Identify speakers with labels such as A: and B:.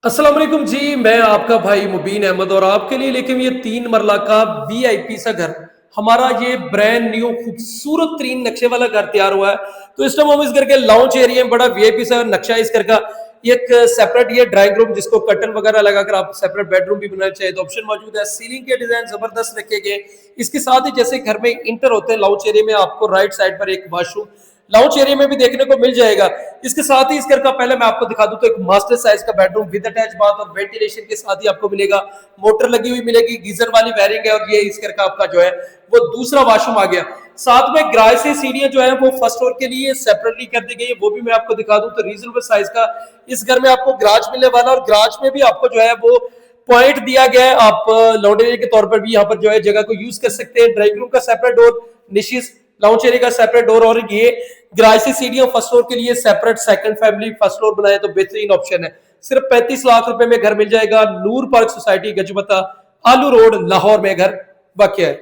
A: अस्सलाम वालेकुम जी, मैं आपका भाई मुबीन अहमद और आपके लिए लेके ये 3 मरला का वीआईपी सा घर। हमारा ये ब्रांड न्यू खूबसूरत तरीन नक्शे वाला घर तैयार हुआ है। तो इस टाइम हम इस घर के लाउंज एरिया में बड़ा वीआईपी सा नक्शा है इस घर का। ये एक सेपरेट ये ड्राइंग रूम जिसको कर्टन वगैरह लगाकर आप सेपरेट बेडरूम भी बनाना चाहिए तो ऑप्शन मौजूद है। सीलिंग के डिजाइन जबरदस्त रखे गए। इसके साथ ही जैसे घर में इंटर होते हैं लाउंज एरिया में आपको राइट साइड पर एक वॉशरूम लाउंज एरिया में भी देखने को मिल जाएगा। इसके साथ ही इस घर का पहले मैं आपको दिखा दूं तो एक मास्टर साइज का बेडरूम विद अटैच बाथ और वेंटिलेशन के साथ ही आपको मिलेगा। मोटर लगी हुई मिलेगी, गीजर वाली वायरिंग है और ये इस घर का आपका जो है वो दूसरा वॉशरूम आ गया। साथ में गैराज से सीढ़ियां जो है वो फर्स्ट फ्लोर के लिए सेपरेटली कर दी गई है, वो भी मैं आपको दिखा दूं तो रीजनेबल साइज का इस घर में आपको गैराज मिलने वाला और गैराज में भी आपको जो है वो पॉइंट दिया गया है। आप लॉन्ड्री के तौर पर भी यहाँ पर जो है जगह को यूज कर सकते हैं। ड्राइंग रूम का सेपरेट डोर, निशिस लाउंज एरिया का सेपरेट डोर और ये गैराज से सीढ़ियां फर्स्ट फ्लोर के लिए separate second family first floor बनाए तो बेहतरीन ऑप्शन है। सिर्फ 35 लाख रुपए में घर मिल जाएगा। नूर पार्क सोसाइटी गजबता आलू रोड लाहौर में घर वाक़ है।